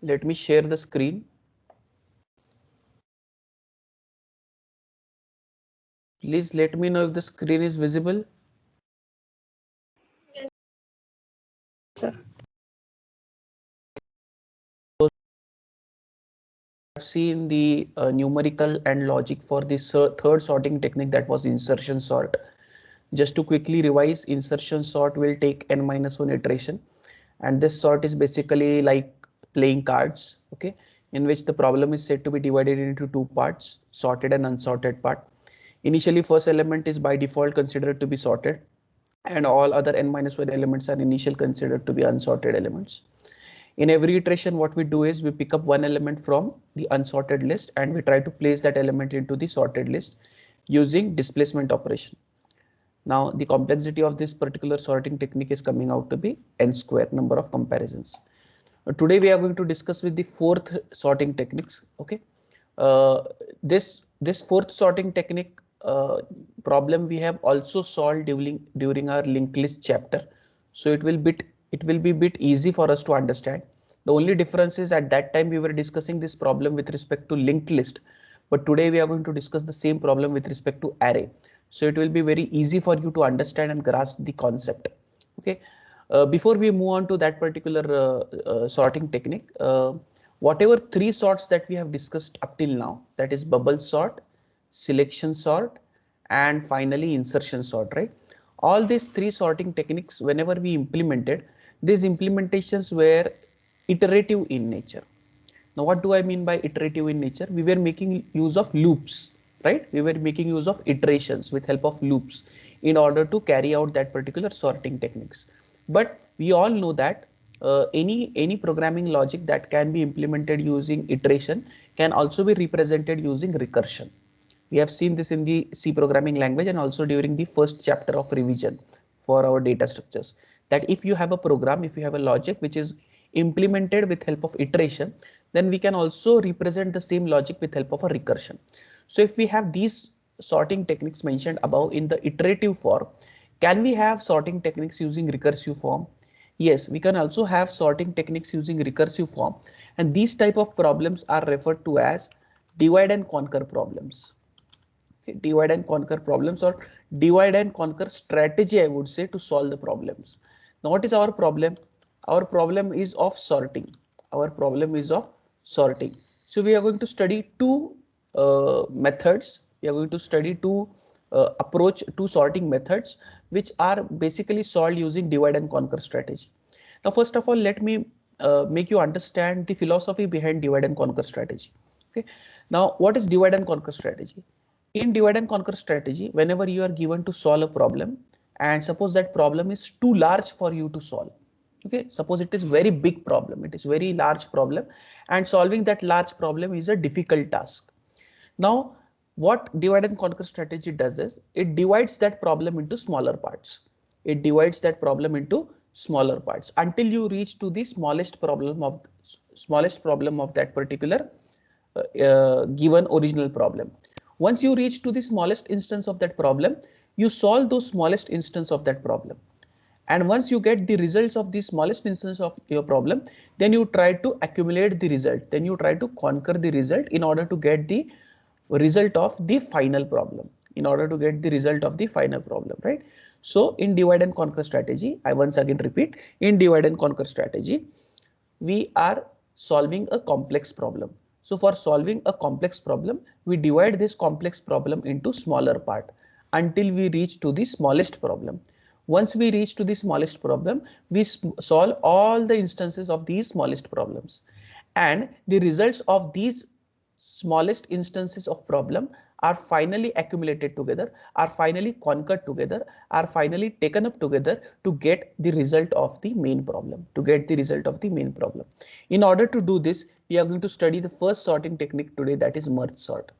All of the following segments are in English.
Let me share the screen. Please let me know if the screen is visible. Sir. I've seen the numerical and logic for the third sorting technique, that was insertion sort. Just to quickly revise, insertion sort will take n-1 iteration, and this sort is basically like playing cards, okay, in which the problem is said to be divided into two parts, sorted and unsorted part. Initially, first element is by default considered to be sorted, and all other n-1 elements are initially considered to be unsorted elements. In every iteration, what we do is we pick up one element from the unsorted list and we try to place that element into the sorted list using displacement operation. Now, the complexity of this particular sorting technique is coming out to be n square, number of comparisons. Today we are going to discuss with the fourth sorting techniques. Okay, this fourth sorting technique problem we have also solved during our linked list chapter, so it will be bit easy for us to understand. The only difference is at that time we were discussing this problem with respect to linked list, but today we are going to discuss the same problem with respect to array. So it will be very easy for you to understand and grasp the concept. Okay. Before we move on to that particular sorting technique, whatever three sorts that we have discussed up till now, that is bubble sort, selection sort, and finally insertion sort, right? All these three sorting techniques, whenever we implemented, these implementations were iterative in nature. Now, what do I mean by iterative in nature? We were making use of loops, right? We were making use of iterations with help of loops in order to carry out that particular sorting techniques. But we all know that any programming logic that can be implemented using iteration can also be represented using recursion. We have seen this in the C programming language and also during the first chapter of revision for our data structures, that if you have a program, if you have a logic which is implemented with help of iteration, then we can also represent the same logic with help of a recursion. So if we have these sorting techniques mentioned above in the iterative form, can we have sorting techniques using recursive form? Yes, we can also have sorting techniques using recursive form, and these type of problems are referred to as divide and conquer problems. Okay, divide and conquer problems, or divide and conquer strategy, I would say, to solve the problems. Now, what is our problem? Our problem is of sorting. Our problem is of sorting. So we are going to study two methods. We are going to study two sorting methods which are basically solved using divide and conquer strategy. Now, first of all, let me make you understand the philosophy behind divide and conquer strategy. Okay. Now, what is divide and conquer strategy? In divide and conquer strategy, whenever you are given to solve a problem, and suppose that problem is too large for you to solve. Okay, suppose it is very big problem, it is very large problem, and solving that large problem is a difficult task. Now, what divide and conquer strategy does is it divides that problem into smaller parts. It divides that problem into smaller parts until you reach to the smallest problem of that particular given original problem. Once you reach to the smallest instance of that problem, you solve those smallest instance of that problem. And once you get the results of the smallest instance of your problem, then you try to accumulate the result. Then you try to conquer the result in order to get the result of the final problem. In order to get the result of the final problem, right? So in divide and conquer strategy, I once again repeat, in divide and conquer strategy, we are solving a complex problem. So for solving a complex problem, we divide this complex problem into smaller part until we reach to the smallest problem. Once we reach to the smallest problem, we solve all the instances of these smallest problems, and the results of these smallest instances of problem are finally accumulated together, are finally conquered together, are finally taken up together to get the result of the main problem, to get the result of the main problem. In order to do this, we are going to study the first sorting technique today, that is merge sort.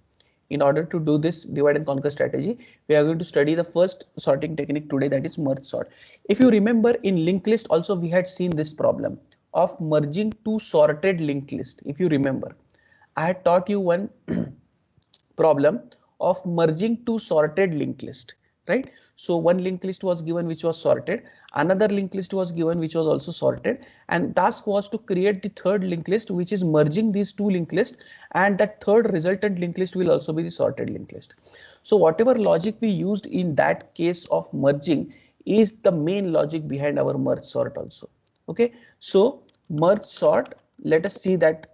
In order to do this divide and conquer strategy, we are going to study the first sorting technique today, that is merge sort. If you remember, in linked list also we had seen this problem of merging two sorted linked list. If you remember, I had taught you one problem of merging two sorted linked list, right? So one linked list was given which was sorted, another linked list was given which was also sorted, and task was to create the third linked list which is merging these two linked lists, and that third resultant linked list will also be the sorted linked list. So whatever logic we used in that case of merging is the main logic behind our merge sort also. Okay, so merge sort, let us see that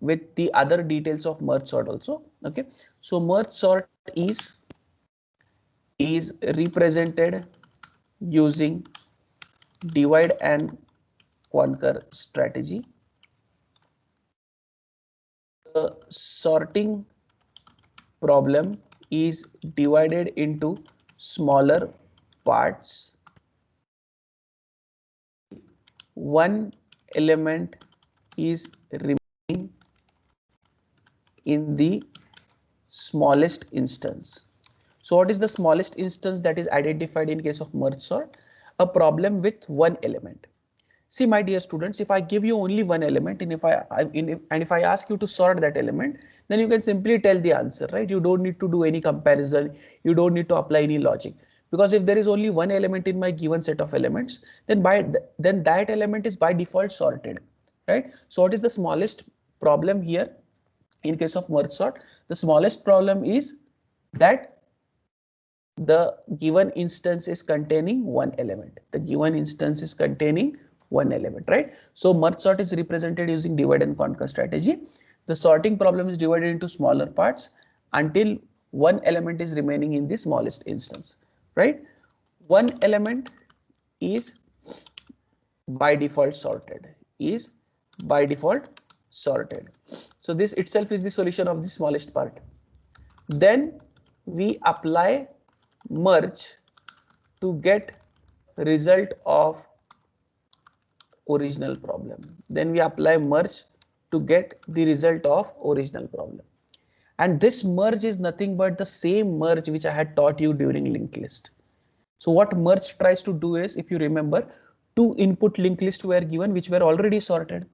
with the other details of merge sort also. Okay, so merge sort is represented using divide and conquer strategy. The sorting problem is divided into smaller parts. One element is remaining in the smallest instance. So what is the smallest instance that is identified in case of merge sort? A problem with one element. See, my dear students, if I give you only one element, and if I ask you to sort that element, then you can simply tell the answer, right? You don't need to do any comparison. You don't need to apply any logic, because if there is only one element in my given set of elements, then that element is by default sorted, right? So what is the smallest problem here in case of merge sort? The smallest problem is that the given instance is containing one element. The given instance is containing one element, right? So merge sort is represented using divide and conquer strategy. The sorting problem is divided into smaller parts until one element is remaining in the smallest instance, right? One element is by default sorted, is by default sorted. So this itself is the solution of the smallest part. Then we apply merge to get result of original problem. Then we apply merge to get the result of original problem. And this merge is nothing but the same merge which I had taught you during linked list. So what merge tries to do is, if you remember, two input linked lists were given which were already sorted,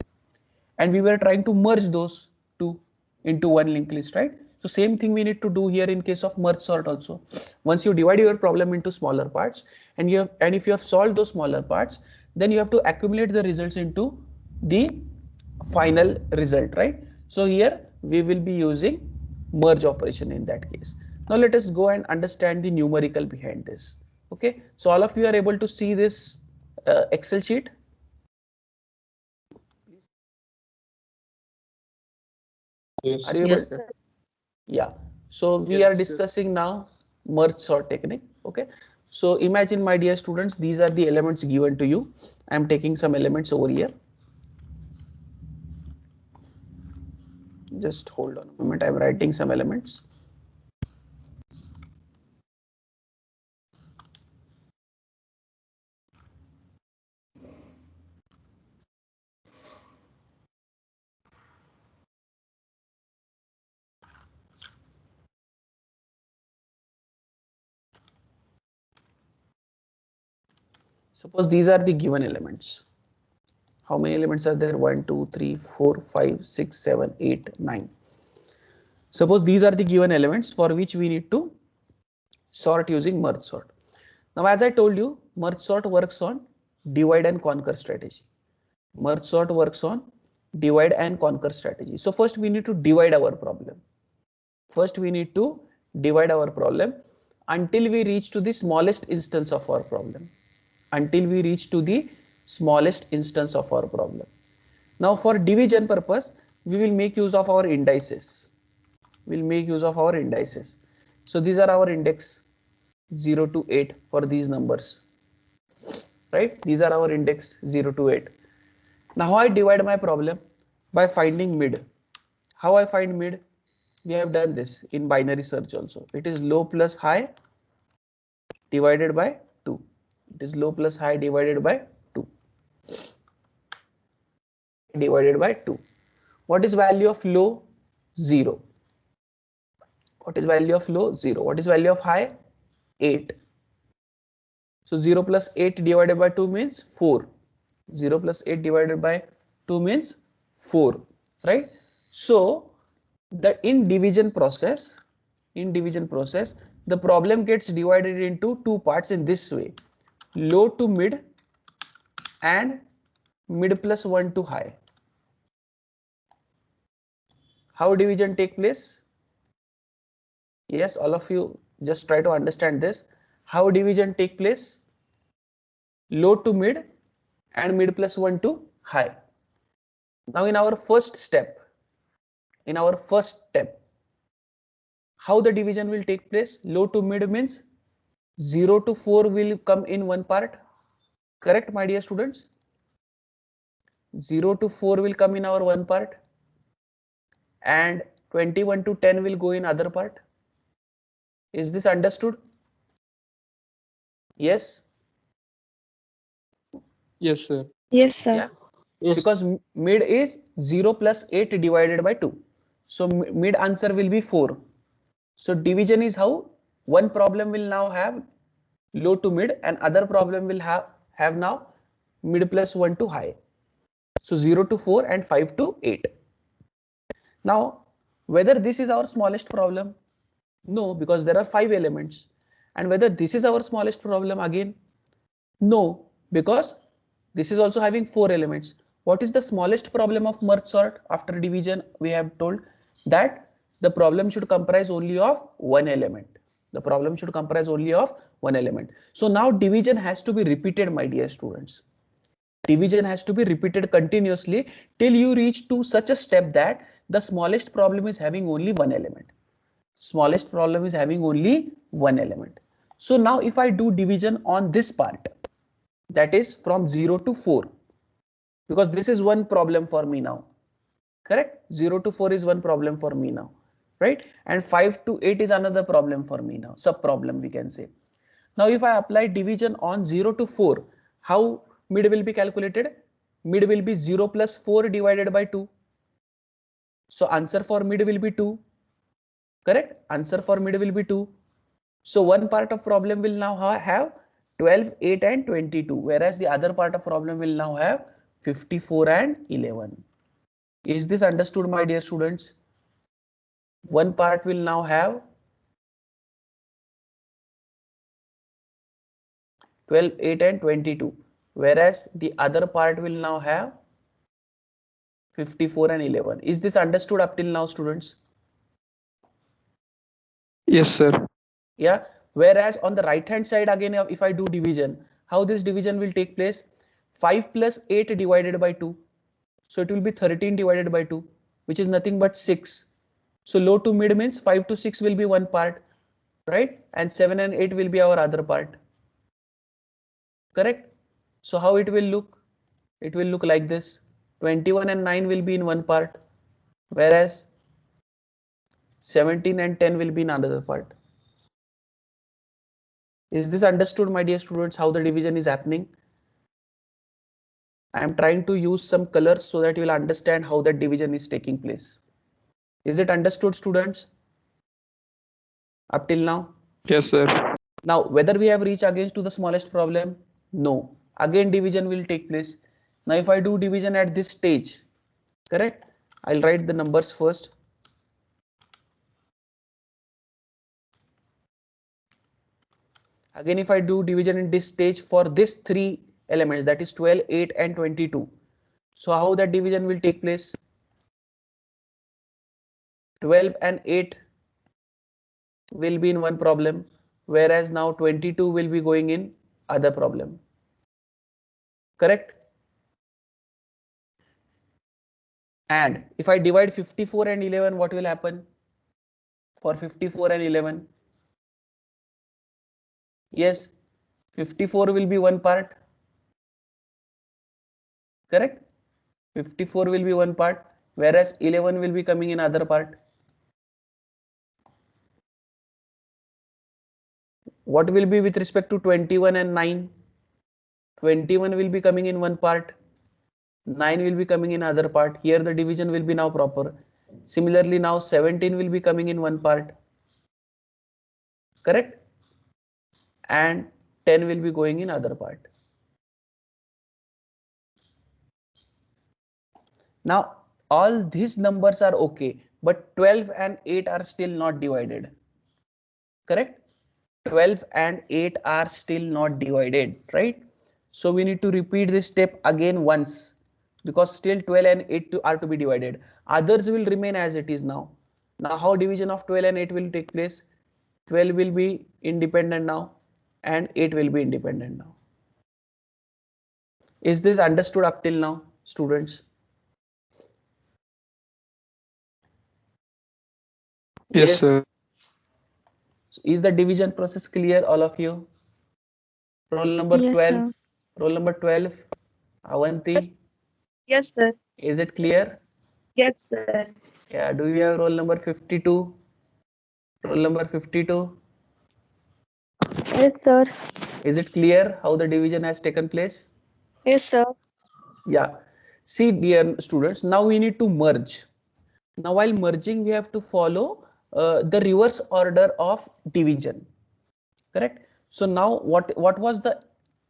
and we were trying to merge those two into one linked list, right? So same thing we need to do here in case of merge sort also. Once you divide your problem into smaller parts, and if you have solved those smaller parts, then you have to accumulate the results into the final result, right? So here we will be using merge operation in that case. Now let us go and understand the numerical behind this. Okay, so all of you are able to see this Excel sheet. Are you able? Yes, sir. Yeah. So we are discussing now merge sort technique. Okay. So imagine, my dear students, these are the elements given to you. I am taking some elements over here. Just hold on a moment. I am writing some elements. Suppose these are the given elements. How many elements are there? 1, 2, 3, 4, 5, 6, 7, 8, 9. Suppose these are the given elements for which we need to sort using merge sort. Now, as I told you, merge sort works on divide and conquer strategy. Merge sort works on divide and conquer strategy. So first we need to divide our problem. First we need to divide our problem until we reach to the smallest instance of our problem. Until we reach to the smallest instance of our problem. Now for division purpose, we will make use of our indices. We'll make use of our indices. So these are our index 0 to 8 for these numbers, right? These are our index 0 to 8. Now I divide my problem by finding mid. How I find mid? We have done this in binary search also. It is low plus high divided by 2. It is low plus high divided by 2. Divided by 2. What is value of low? 0. What is value of low? 0. What is value of high? 8. So 0 plus 8 divided by 2 means 4. 0 plus 8 divided by 2 means 4, right? So the in division process, the problem gets divided into two parts in this way: low to mid and mid plus 1 to high. How division take place? Yes, all of you just try to understand this. How division take place? Low to mid and mid plus 1 to high. Now in our first step, how the division will take place? Low to mid means 0 to 4 will come in one part. Correct, my dear students? 0 to 4 will come in our one part and 21 to 10 will go in other part. Is this understood? Yes? Yes, sir. Yes, sir. Yeah. Yes. Because mid is 0 plus 8 divided by 2. So mid answer will be 4. So division is how one problem will now have low to mid and other problem will have now mid plus 1 to high. So 0 to 4 and 5 to 8. Now, whether this is our smallest problem? No, because there are 5 elements. And whether this is our smallest problem again? No, because this is also having 4 elements. What is the smallest problem of merge sort after division? We have told that the problem should comprise only of one element. The problem should comprise only of one element. So now division has to be repeated, my dear students. Division has to be repeated continuously till you reach to such a step that the smallest problem is having only one element. Smallest problem is having only one element. So now if I do division on this part, that is from 0 to 4, because this is one problem for me now. Correct? 0 to 4 is one problem for me now, right? And 5 to 8 is another problem for me now, sub problem we can say. Now if I apply division on 0 to 4, how mid will be calculated? Mid will be 0 plus 4 divided by 2. So answer for mid will be 2. Correct? Answer for mid will be 2. So one part of problem will now have 12, 8 and 22, whereas the other part of problem will now have 54 and 11. Is this understood, my dear students? One part will now have 12, 8 and 22, whereas the other part will now have 54 and 11. Is this understood up till now, students? Yes, sir. Yeah. Whereas on the right hand side again, if I do division, how this division will take place? 5 plus 8 divided by 2. So it will be 13 divided by 2, which is nothing but 6. So low to mid means 5 to 6 will be one part, right? And 7 and 8 will be our other part. Correct? So how it will look? It will look like this. 21 and 9 will be in one part, whereas 17 and 10 will be in another part. Is this understood, my dear students, how the division is happening? I am trying to use some colors so that you will understand how that division is taking place. Is it understood, students? Up till now? Yes, sir. Now, whether we have reached against to the smallest problem? No. Again, division will take place. Now, if I do division at this stage, correct? I'll write the numbers first. Again, if I do division in this stage for this three elements, that is 12, 8 and 22. So how that division will take place? 12 and 8 will be in one problem, whereas now 22 will be going in other problem. Correct? And if I divide 54 and 11, what will happen? For 54 and 11, yes, 54 will be one part. Correct? 54 will be one part, whereas 11 will be coming in other part. What will be with respect to 21 and 9? 21 will be coming in one part, 9 will be coming in other part. Here the division will be now proper. Similarly, now 17 will be coming in one part. Correct? And 10 will be going in other part. Now, all these numbers are okay, but 12 and 8 are still not divided. Correct? 12 and 8 are still not divided, right? So we need to repeat this step again once, because still 12 and 8 are to be divided. Others will remain as it is now. Now how division of 12 and 8 will take place? 12 will be independent now and 8 will be independent now. Is this understood up till now, students? Yes, Yes. sir. So is the division process clear, all of you? Roll number Yes, 12. sir. Roll number 12. Avanti, Yes, sir. is it clear? Yes, sir. Yeah, do you have roll number 52? Roll number 52. Yes, sir. Is it clear how the division has taken place? Yes, sir. Yeah. See, dear students, now we need to merge. Now, while merging, we have to follow the reverse order of division. Correct? So now, what was the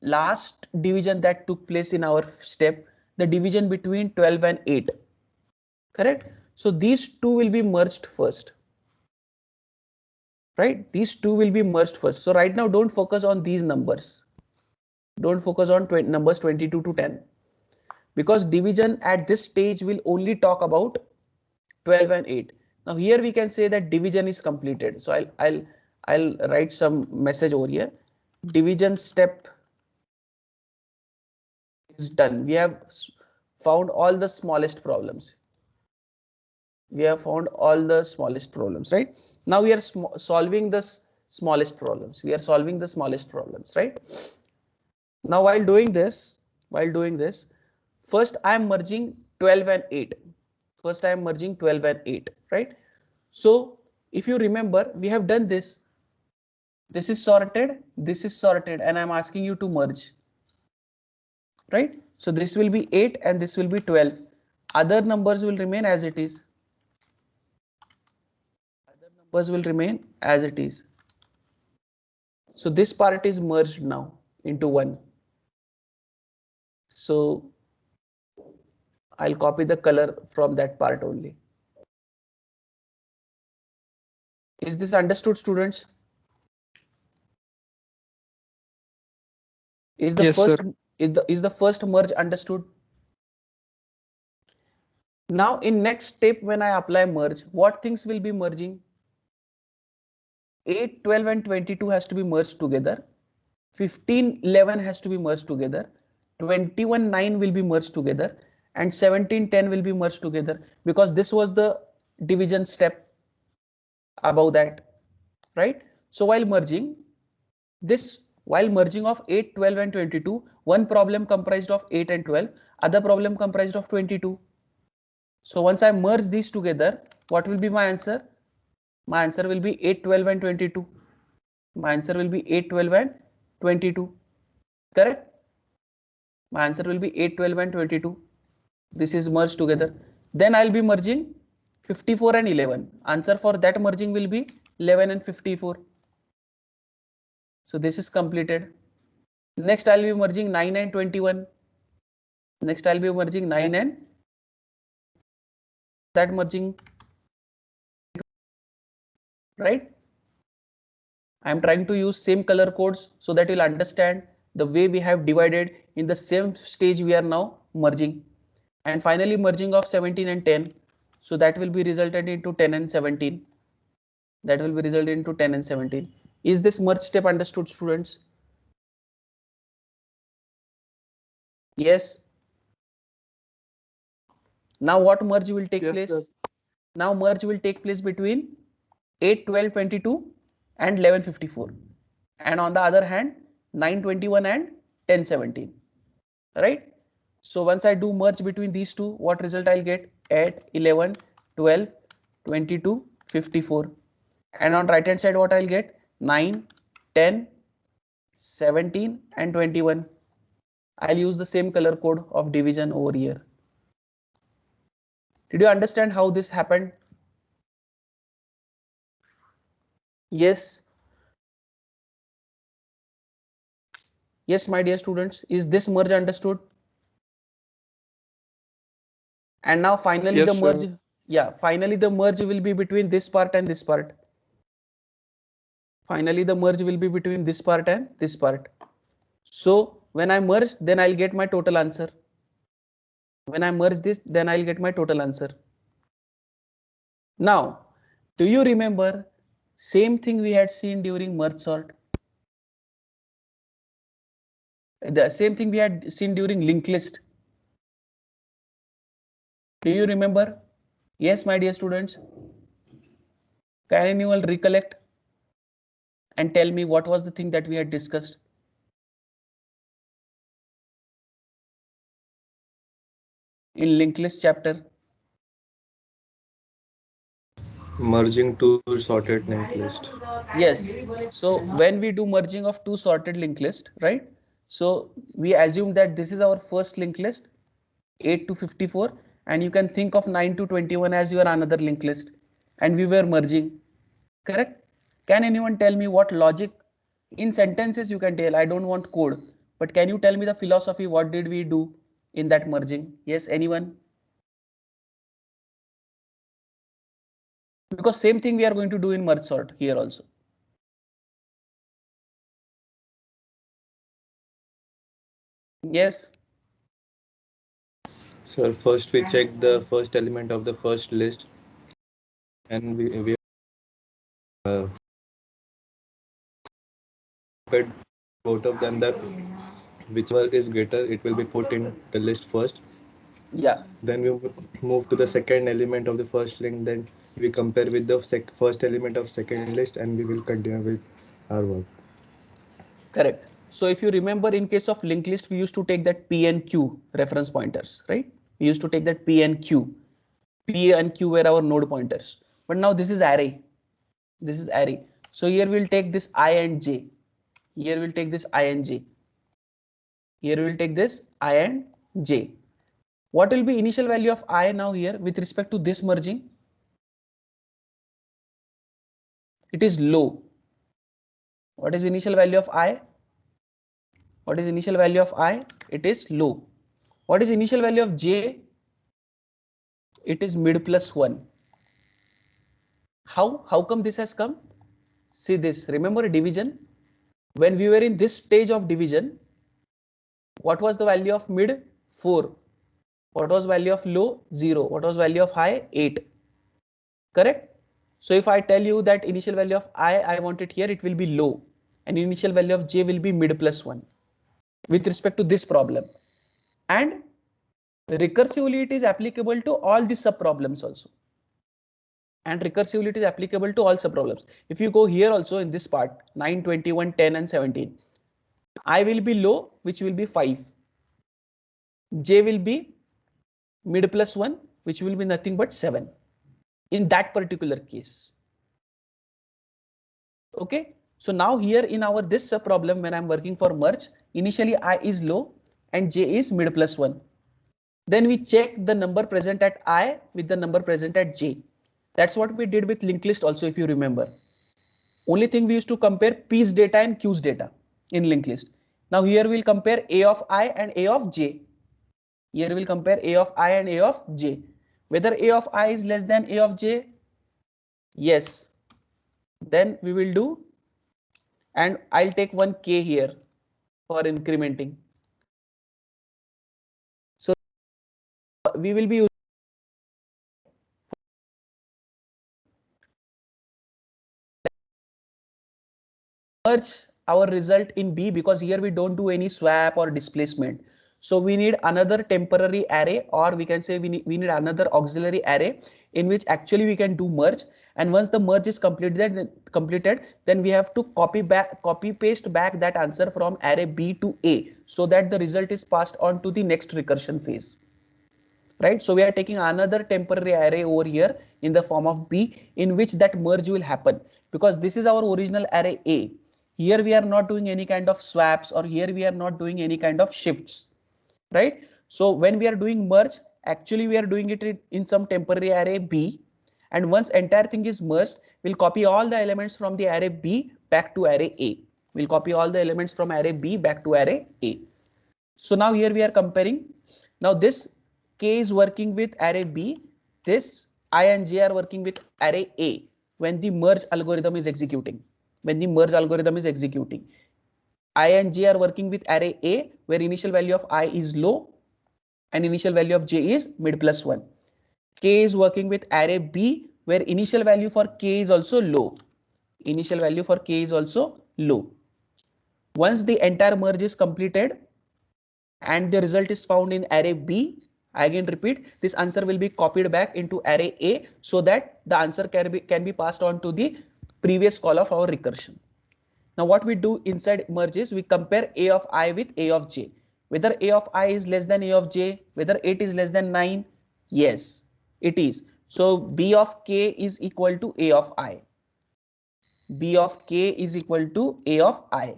last division that took place in our step? The division between 12 and 8. Correct? So these two will be merged first. Right? These two will be merged first. So right now, don't focus on these numbers. Don't focus on numbers 22 to 10, because division at this stage will only talk about 12 and 8. Now here we can say that division is completed. So I'll write some message over here. Division step is done. We have found all the smallest problems. We have found all the smallest problems, right? Now we are solving the smallest problems. We are solving the smallest problems, right? Now while doing this, first I am merging 12 and 8. First I am merging 12 and 8, right? So if you remember, we have done this. This is sorted, and I'm asking you to merge, right? So this will be 8 and this will be 12. Other numbers will remain as it is. Other numbers will remain as it is. So this part is merged now into one. So I'll copy the color from that part only. Is this understood, students? Is the Yes, first sir. is the first merge understood? Now in next step, when I apply merge, what things will be merging? 8, 12 and 22 has to be merged together. 15, 11 has to be merged together. 21, 9 will be merged together. And 17, 10 will be merged together, because this was the division step above that, right? So while merging of 8, 12 and 22, one problem comprised of 8 and 12, other problem comprised of 22. So once I merge these together, what will be my answer? My answer will be 8, 12 and 22. My answer will be 8, 12 and 22. Correct? My answer will be 8, 12 and 22. This is merged together. Then I'll be merging 54 and 11. Answer for that merging will be 11 and 54. So this is completed. Next I'll be merging 9 and 21. Next I'll be merging 9 and that merging, right? I am trying to use same color codes so that you'll understand the way we have divided. In the same stage we are now merging, and finally merging of 17 and 10. So that will be resulted into 10 and 17. That will be resulted into 10 and 17. Is this merge step understood, students? Yes. Now what merge will take Yes, sir. place? Now merge will take place between 8, 12, 22 and 11, 54. And on the other hand, 9, 21 and 10, 17. Right? So once I do merge between these two, what result I'll get? At 11, 12, 22, 54. And on right hand side, what I'll get? 9, 10, 17 and 21. I'll use the same color code of division over here. Did you understand how this happened? Yes. Yes, my dear students. Is this merge understood? And now finally the Yes, merge, sir. yeah, finally the merge will be between this part and this part. Finally, the merge will be between this part and this part. So when I merge, then I'll get my total answer. When I merge this, then I'll get my total answer. Now, do you remember same thing we had seen during merge sort? The same thing we had seen during linked list. Do you remember? Yes, my dear students. Can anyone recollect and tell me what was the thing that we had discussed in linked list chapter? Merging two sorted linked list. Yes. So when we do merging of two sorted linked list, right? So we assume that this is our first linked list, 8 to 54, and you can think of 9 to 21 as your another linked list, and we were merging. Correct? Can anyone tell me what logic in sentences you can tell? I don't want code, but can you tell me the philosophy? What did we do in that merging? Yes, anyone? Because same thing we are going to do in merge sort here also. Yes. So first we check the first element of the first list, and we uh, compared both of them, that whichever is greater it will be put in the list first. Yeah. Then we move to the second element of the first link. Then we compare with the first element of second list, and we will continue with our work. Correct. So if you remember, in case of linked list, we used to take that P and Q reference pointers, right? We used to take that P and Q. P and Q were our node pointers. But now this is array. This is array. So here we'll take this I and J. Here we'll take this I and J. Here we'll take this I and J. What will be initial value of I now here with respect to this merging? It is low. What is initial value of I? What is initial value of I? It is low. What is initial value of J? It is mid plus 1. How come this has come? See this. Remember division? When we were in this stage of division, what was the value of mid? 4. What was value of low? 0. What was value of high? 8. Correct? So if I tell you that initial value of I want it here, it will be low. And initial value of J will be mid plus 1 with respect to this problem. And recursively it is applicable to all these sub problems also. And recursivity is applicable to all subproblems. If you go here also in this part 9, 21, 10 and 17, I will be low, which will be 5. J will be mid plus 1, which will be nothing but 7 in that particular case. Okay. So now here in our this subproblem, when I'm working for merge, initially I is low and J is mid plus 1. Then we check the number present at I with the number present at J. That's what we did with linked list also, if you remember. Only thing we used to compare P's data and Q's data in linked list. Now here we'll compare A of I and A of J. Here we'll compare A of I and A of J. Whether A of I is less than A of J, yes, then we will do, and I'll take one K here for incrementing. So we will be using merge our result in B, because here we don't do any swap or displacement. So we need another temporary array, or we can say we need another auxiliary array in which actually we can do merge. And once the merge is completed, then we have to copy paste back that answer from array B to A, so that the result is passed on to the next recursion phase. Right? So we are taking another temporary array over here in the form of B, in which that merge will happen, because this is our original array A. Here we are not doing any kind of swaps, or here we are not doing any kind of shifts, right? So when we are doing merge, actually we are doing it in some temporary array B, and once entire thing is merged, we'll copy all the elements from the array B back to array A. We'll copy all the elements from array B back to array A. So now here we are comparing. Now this K is working with array B, this I and J are working with array A when the merge algorithm is executing. when the merge algorithm is executing. I and j are working with array A, where initial value of I is low and initial value of j is mid plus 1. K is working with array B, where initial value for k is also low. Initial value for k is also low. Once the entire merge is completed and the result is found in array B, I again repeat, this answer will be copied back into array A so that the answer can be passed on to the previous call of our recursion. Now what we do inside merge is we compare a of I with a of j. Whether a of I is less than a of j, whether it is less than 9, yes, it is. So b of k is equal to a of I. B of k is equal to a of I.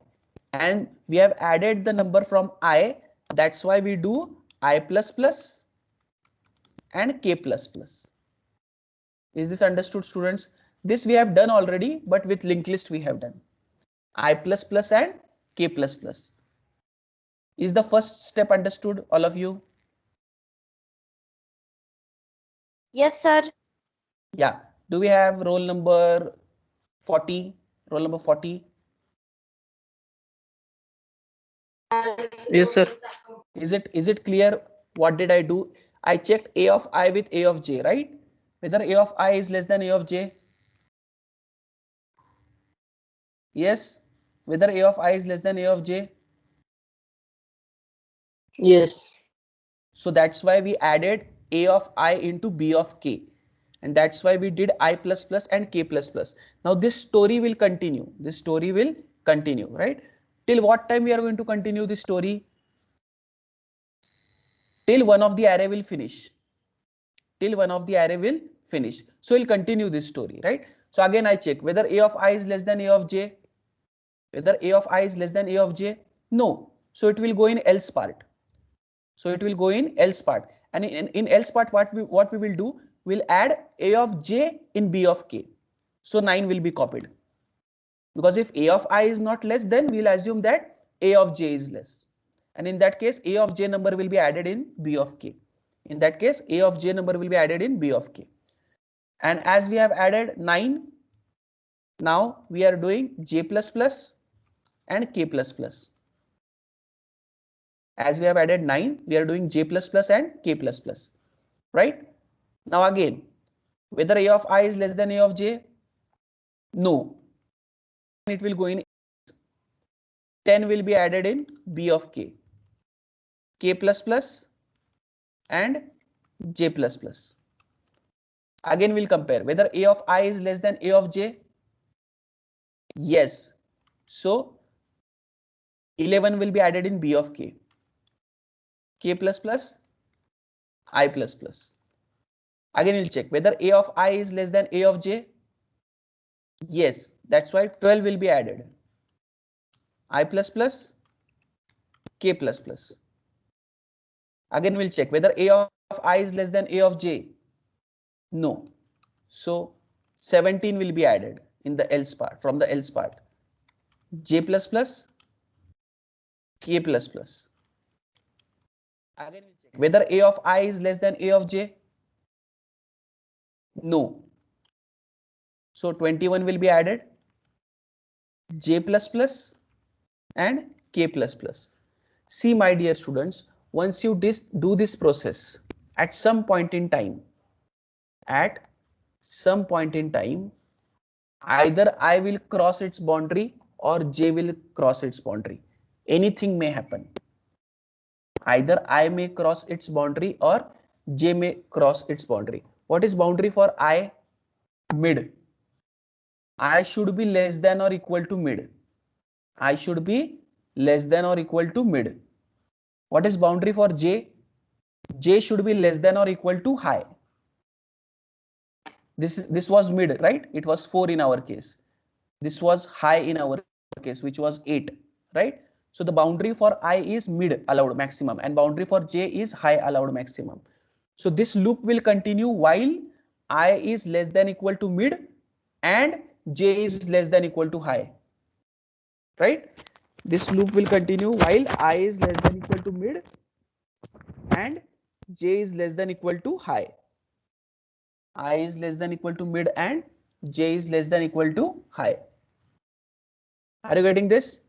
And we have added the number from I. That's why we do I plus plus and k plus plus. Is this understood, students? This we have done already, but with linked list we have done. I plus plus and k plus plus. Is the first step understood, all of you? Yes, sir. Yeah. Do we have roll number 40? Roll number 40? Yes, sir. Is it clear? What did I do? I checked a of I with a of j, right? Whether a of I is less than a of j. Yes. Whether a of I is less than a of j. Yes. So that's why we added a of I into b of k. And that's why we did I plus plus and k plus plus. Now this story will continue. This story will continue, right? Till what time we are going to continue this story? Till one of the array will finish. Till one of the array will finish. So we'll continue this story, right? So again I check whether a of I is less than a of j. Whether a of I is less than a of j. No. So it will go in else part. So it will go in else part. And in else part, what we will do, we'll add a of j in b of k. So 9 will be copied. Because if a of I is not less, then we'll assume that a of j is less. And in that case, a of j number will be added in b of k. In that case, a of j number will be added in b of k. And as we have added 9, now we are doing j plus plus and k plus plus. As we have added 9, we are doing j plus plus and k plus plus, right? Now again, whether a of I is less than a of j, no. It will go in 10 will be added in b of k, k plus plus and j plus plus. Again we'll compare whether a of I is less than a of j. Yes. So 11 will be added in b of k, k plus plus, I plus plus. Again we'll check whether a of I is less than a of j. Yes, that's why 12 will be added, I plus plus, k plus plus. Again we'll check whether a of I is less than a of j. No. So 17 will be added in the else part, from the else part, j plus plus, k plus plus. Again we'll check whether a of I is less than a of j. No. So 21 will be added, j plus plus and k plus plus. See my dear students, once you do this process, at some point in time, either I will cross its boundary or j will cross its boundary. Anything may happen. Either I may cross its boundary or j may cross its boundary. What is boundary for I? Mid. I should be less than or equal to mid. I should be less than or equal to mid. What is boundary for j? J should be less than or equal to high. This was mid, right? It was 4 in our case. This was high in our case, which was 8, right? So the boundary for I is mid allowed maximum and boundary for j is high allowed maximum. So this loop will continue while I is less than equal to mid and j is less than equal to high, right? This loop will continue while I is less than equal to mid and j is less than equal to high. I is less than equal to mid and j is less than equal to high. Are you getting this?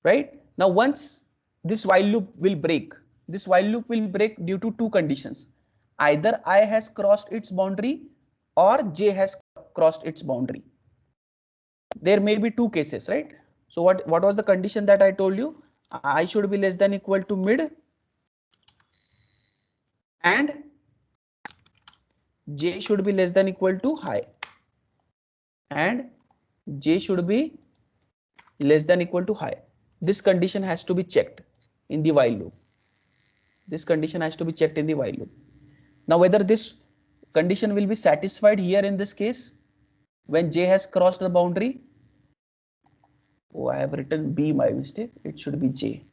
Right? Now once this while loop will break, this while loop will break due to two conditions. Either I has crossed its boundary or J has crossed its boundary. There may be two cases, right? So what was the condition that I told you? I should be less than equal to mid and J should be less than equal to high, and J should be less than equal to high. This condition has to be checked in the while loop. This condition has to be checked in the while loop. Now whether this condition will be satisfied here in this case when J has crossed the boundary. Oh, I have written B by mistake. It should be J.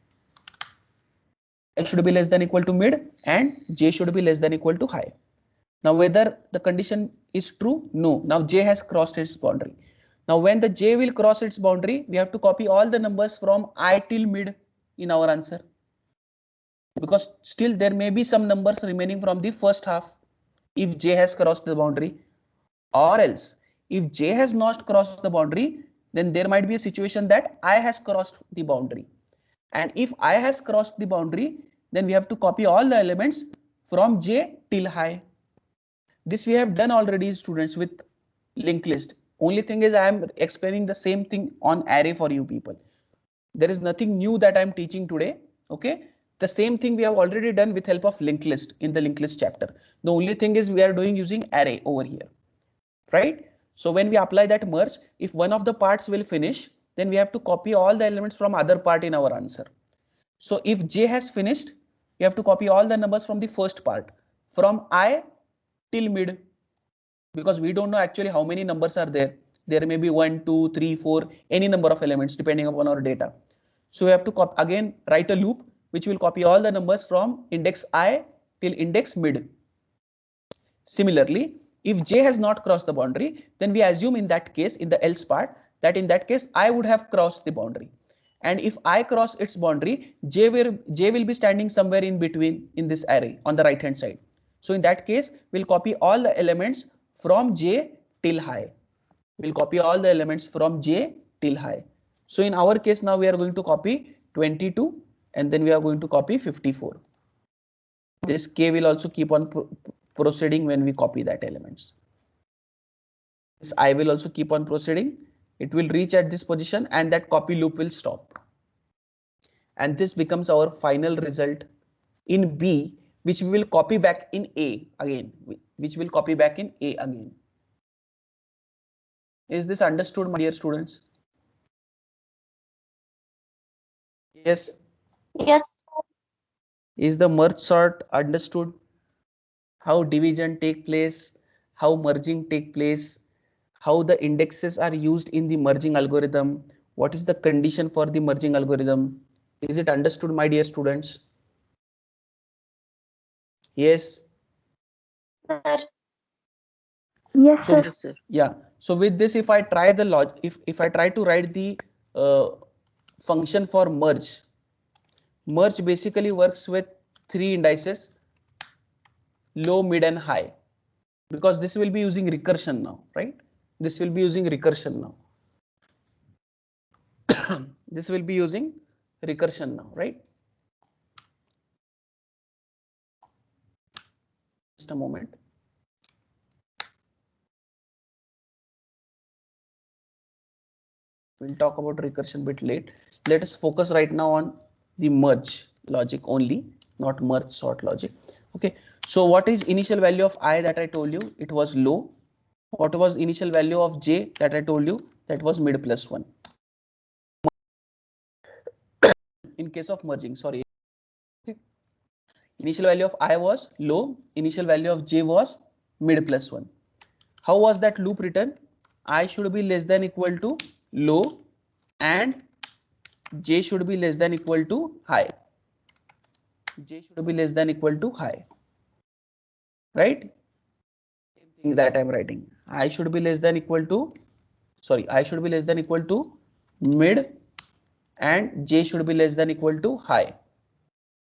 I should be less than equal to mid and J should be less than equal to high. Now whether the condition is true? No. Now J has crossed its boundary. Now when the J will cross its boundary, we have to copy all the numbers from I till mid in our answer. Because still there may be some numbers remaining from the first half if J has crossed the boundary, or else if J has not crossed the boundary, then there might be a situation that I has crossed the boundary. And if I has crossed the boundary, then we have to copy all the elements from J till high. This we have done already, students, with linked list. Only thing is I am explaining the same thing on array for you people. There is nothing new that I am teaching today. Okay, the same thing we have already done with help of linked list in the linked list chapter. The only thing is we are doing using array over here, right? So when we apply that merge, if one of the parts will finish, then we have to copy all the elements from other part in our answer. So if J has finished, you have to copy all the numbers from the first part, from I till mid, because we don't know actually how many numbers are there. There may be 1, 2, 3, 4, any number of elements depending upon our data. So we have to again write a loop which will copy all the numbers from index I till index mid. Similarly, if J has not crossed the boundary, then we assume in that case, in the else part, that in that case I would have crossed the boundary. And if I cross its boundary, J will be standing somewhere in between in this array on the right hand side. So in that case, we'll copy all the elements from J till high. We'll copy all the elements from J till high. So in our case now we are going to copy 22 and then we are going to copy 54. This K will also keep on proceeding when we copy that elements. This I will also keep on proceeding. It will reach at this position and that copy loop will stop. And this becomes our final result in B, which we will copy back in A again, which will copy back in A again. Is this understood, my dear students? Yes. Yes. Is the merge sort understood? How division take place, how merging take place, how the indexes are used in the merging algorithm, what is the condition for the merging algorithm? Is it understood, my dear students? Yes. Sir. Yes, So sir. yeah, so with this, if I try the log, if I try to write the function for merge, merge basically works with three indices, low, mid and high, because this will be using recursion now, right? This will be using recursion now. This will be using recursion now, right? Just a moment. We'll talk about recursion bit late. Let us focus right now on the merge logic only, not merge sort logic. Okay, so what is initial value of I that I told you? It was low. What was initial value of J that I told you? That was mid plus 1. In case of merging, sorry. Okay. Initial value of I was low. Initial value of J was mid plus 1. How was that loop written? I should be less than equal to low and J should be less than equal to high. J should be less than equal to high. Right? Same thing that I'm writing. I should be less than equal to, I should be less than equal to mid and J should be less than equal to high.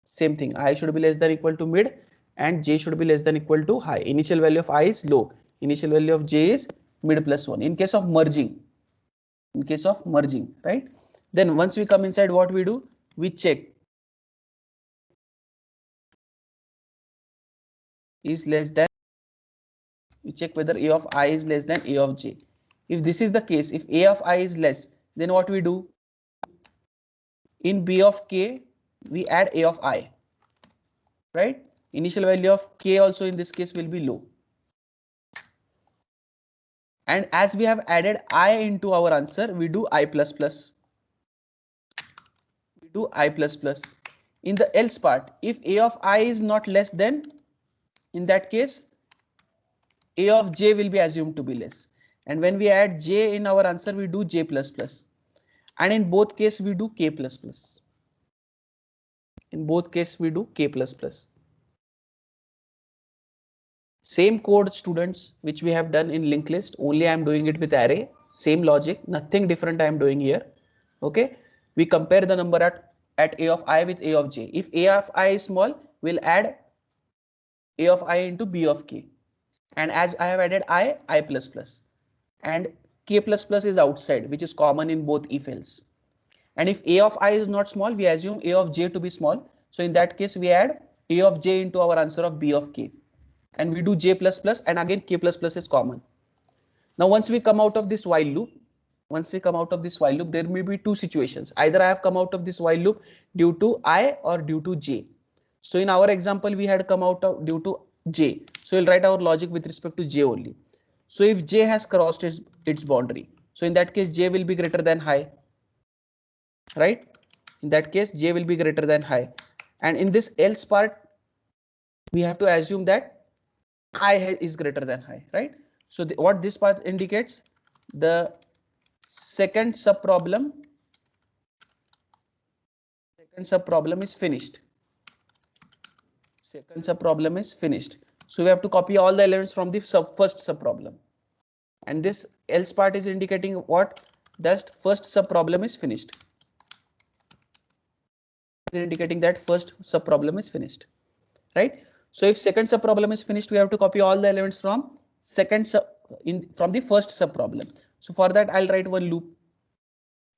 Same thing. I should be less than equal to mid and J should be less than equal to high. Initial value of I is low. Initial value of J is mid plus 1. In case of merging, in case of merging, right? Then once we come inside, what we do? We check is less than, we check whether a of I is less than a of j. If this is the case, if a of I is less, then what we do? In b of k, we add a of I, right? Initial value of k also in this case will be low. And as we have added I into our answer, we do I plus plus. We do I plus plus. In the else part, if a of I is not less than, in that case, a of j will be assumed to be less. And when we add j in our answer, we do j plus plus. And in both cases, we do k plus plus. In both cases, we do k plus plus. Same code, students, which we have done in linked list, only I am doing it with array. Same logic, nothing different I am doing here. Okay, we compare the number at a of I with a of j. If a of I is small, we'll add a of I into b of k. And as I have added I plus plus. And k plus plus is outside, which is common in both if else. And if a of I is not small, we assume a of j to be small. So in that case, we add a of j into our answer of b of k. And we do j plus plus, and again k plus plus is common. Now once we come out of this while loop, there may be two situations. Either I have come out of this while loop due to I or due to j. So in our example, we had come out of due to j. So we'll write our logic with respect to j only. So if j has crossed its boundary, so in that case j will be greater than high, right? In that case j will be greater than high. And in this else part, we have to assume that I is greater than high, right? So what this part indicates, the second sub problem is finished. Second sub problem is finished. So we have to copy all the elements from the first sub problem. And this else part is indicating what? That first sub problem is finished. It is indicating that first sub problem is finished, right? So if second sub problem is finished, we have to copy all the elements from from the first sub problem. So for that, I'll write one loop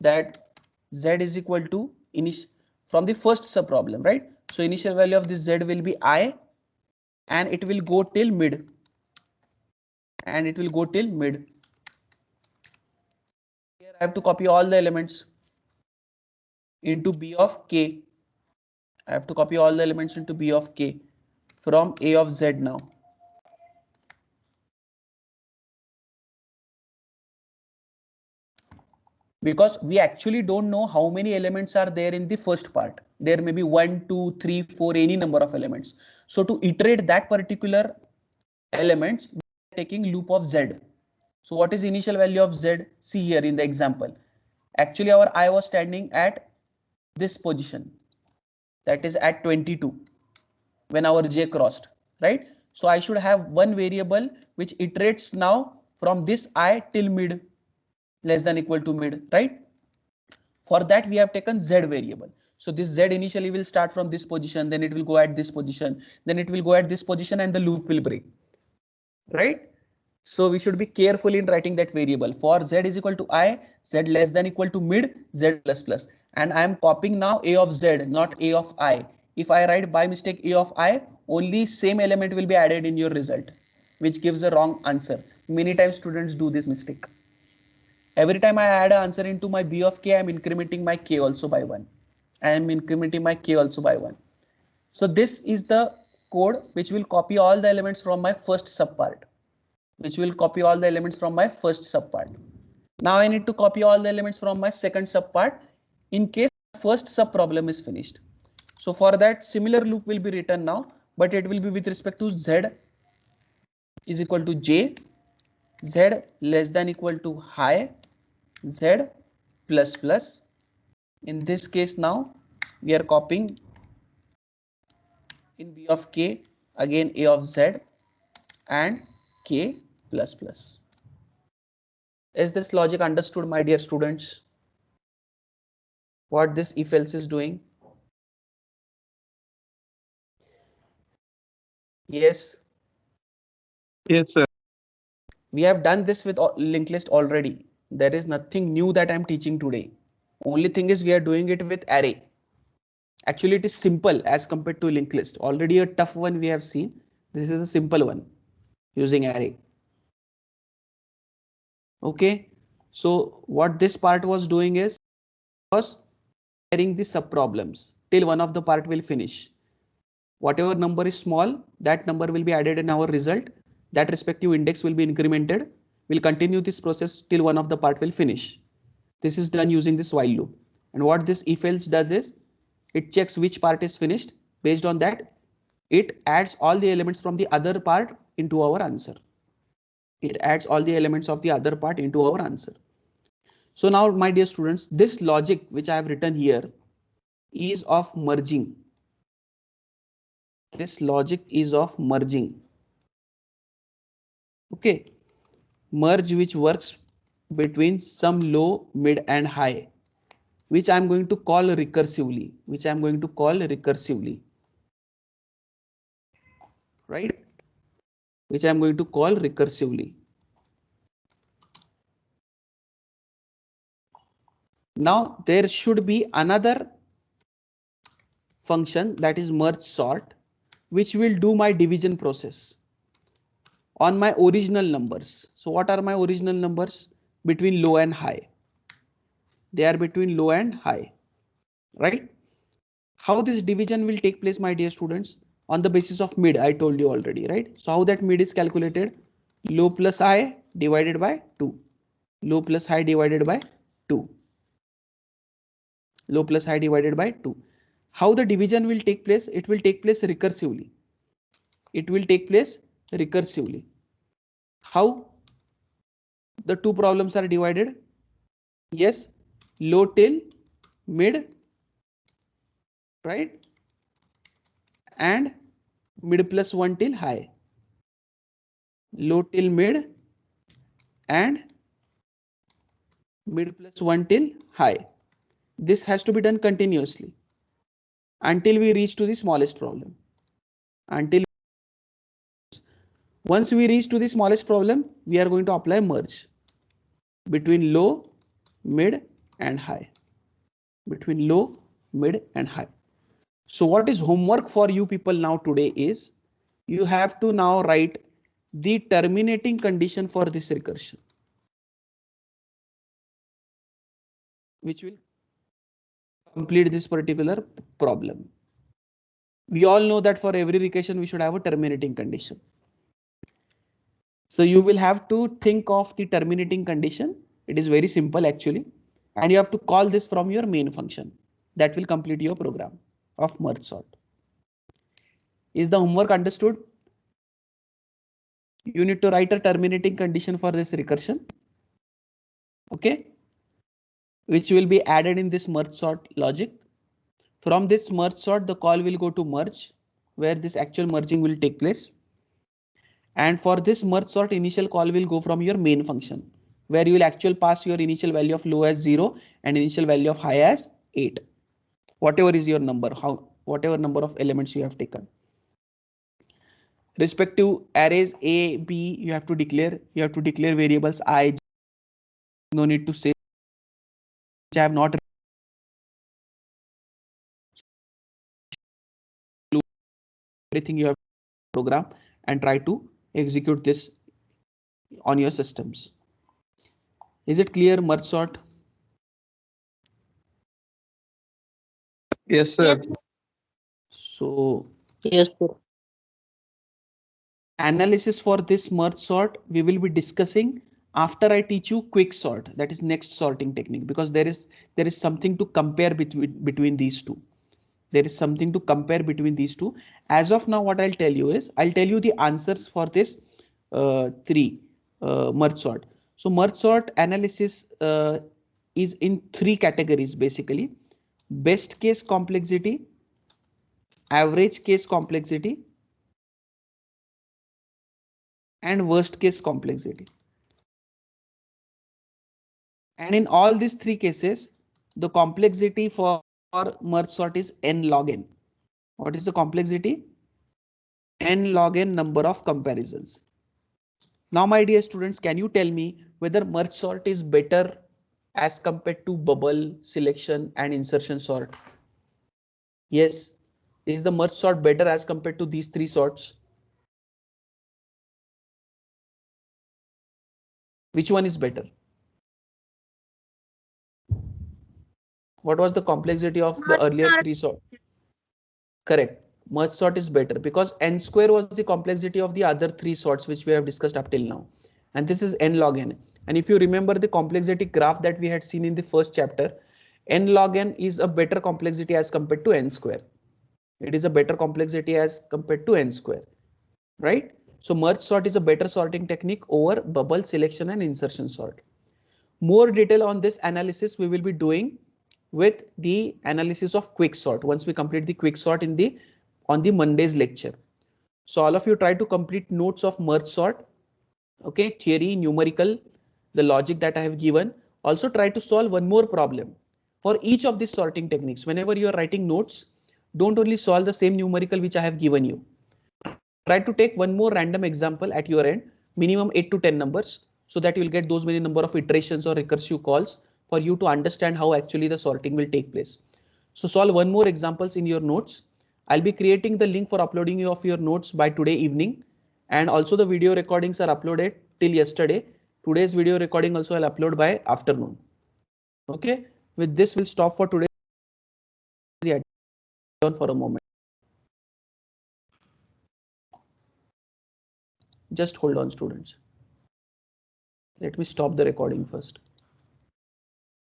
that z is equal to from the first sub problem, right? So initial value of this z will be I, and it will go till mid. Here I have to copy all the elements into b of k. I have to copy all the elements into b of k from a of z now. Because we actually don't know how many elements are there in the first part. There may be 1, 2, 3, 4, any number of elements. So to iterate that particular elements, we are taking loop of z. So what is initial value of z? See here in the example. Actually our I was standing at this position, that is at 22 when our j crossed, right? So I should have one variable which iterates now from this I till mid, less than equal to mid, right? For that we have taken z variable. So this z initially will start from this position, then it will go at this position, then it will go at this position, and the loop will break, right? So we should be careful in writing that variable. For z is equal to I, z less than equal to mid, z plus plus. And I am copying now a of z, not a of I. If I write by mistake a of I, only same element will be added in your result, which gives a wrong answer. Many times students do this mistake. Every time I add an answer into my b of k, I am incrementing my k also by 1. I am incrementing my k also by 1. So this is the code which will copy all the elements from my first subpart. Now I need to copy all the elements from my second subpart in case first sub problem is finished. So for that, similar loop will be written now, but it will be with respect to z is equal to j, z less than equal to high, z plus plus. In this case now we are copying in b of k again a of z and k plus plus. Is this logic understood, my dear students? What this if else is doing? Yes. Yes, sir. We have done this with linked list already. There is nothing new that I'm teaching today. Only thing is we are doing it with array. Actually, it is simple as compared to linked list. Already a tough one we have seen. This is a simple one using array. Okay. So what this part was doing is was clearing the sub problems till one of the part will finish. Whatever number is small, that number will be added in our result. That respective index will be incremented. We'll continue this process till one of the part will finish. This is done using this while loop. And what this if else does is it checks which part is finished. Based on that, it adds all the elements from the other part into our answer. It adds all the elements of the other part into our answer. So now, my dear students, this logic which I have written here is of merging. This logic is of merging. Okay. Merge which works between some low, mid and high, which I'm going to call recursively, right? Which I'm going to call recursively. Now there should be another function, that is merge sort, which will do my division process on my original numbers. So what are my original numbers? Between low and high. They are between low and high, right? How this division will take place, my dear students? On the basis of mid, I told you already, right? So how that mid is calculated? Low plus high divided by 2. Low plus high divided by 2. Low plus high divided by 2. How the division will take place? It will take place recursively. It will take place recursively. How the two problems are divided? Yes, low till mid, right? And mid plus 1 till high. Low till mid and mid plus 1 till high. This has to be done continuously until we reach to the smallest problem. Until once we reach to the smallest problem, we are going to apply merge between low, mid and high. Between low, mid and high. So what is homework for you people now today is you have to now write the terminating condition for this recursion, which will complete this particular problem. We all know that for every recursion we should have a terminating condition. So you will have to think of the terminating condition. It is very simple actually. And you have to call this from your main function. That will complete your program of merge sort. Is the homework understood? You need to write a terminating condition for this recursion. Okay. Which will be added in this merge sort logic. From this merge sort, the call will go to merge, where this actual merging will take place. And for this merge sort, initial call will go from your main function, where you will actually pass your initial value of low as 0 and initial value of high as 8. Whatever is your number, whatever number of elements you have taken. Respective arrays A, B, you have to declare variables I. No need to say which I have not. Everything you have to program and try to execute this on your systems. Is it clear, merge sort? Yes, sir. Yes. So Yes, sir. analysis for this merge sort we will be discussing after I teach you quick sort, that is next sorting technique, because there is something to compare between these two. There is something to compare between these two. As of now, what I'll tell you is I'll tell you the answers for this three merge sort. So merge sort analysis is in three categories basically: best case complexity, average case complexity, and worst case complexity. And in all these three cases, the complexity for merge sort is n log n. What is the complexity? N log n number of comparisons. Now, my dear students, can you tell me whether merge sort is better as compared to bubble, selection and insertion sort? Yes. Is the merge sort better as compared to these three sorts? Which one is better? What was the complexity of the earlier three sort? Correct. Merge sort is better because n square was the complexity of the other three sorts which we have discussed up till now. And this is n log n. And if you remember the complexity graph that we had seen in the first chapter, n log n is a better complexity as compared to n square. It is a better complexity as compared to n square, right? So merge sort is a better sorting technique over bubble, selection and insertion sort. More detail on this analysis we will be doing with the analysis of quick sort once we complete the quick sort in the on the Monday's lecture. So all of you try to complete notes of merge sort. Okay, theory, numerical, the logic that I have given. Also try to solve one more problem for each of these sorting techniques. Whenever you are writing notes, don't only solve the same numerical which I have given you. Try to take one more random example at your end, minimum 8 to 10 numbers, so that you will get those many number of iterations or recursive calls for you to understand how actually the sorting will take place. So solve one more examples in your notes. I'll be creating the link for uploading of your notes by today evening, and also the video recordings are uploaded till yesterday. Today's video recording also I'll upload by afternoon. Okay, with this we'll stop for today. For a moment. Just hold on, students. Let me stop the recording first.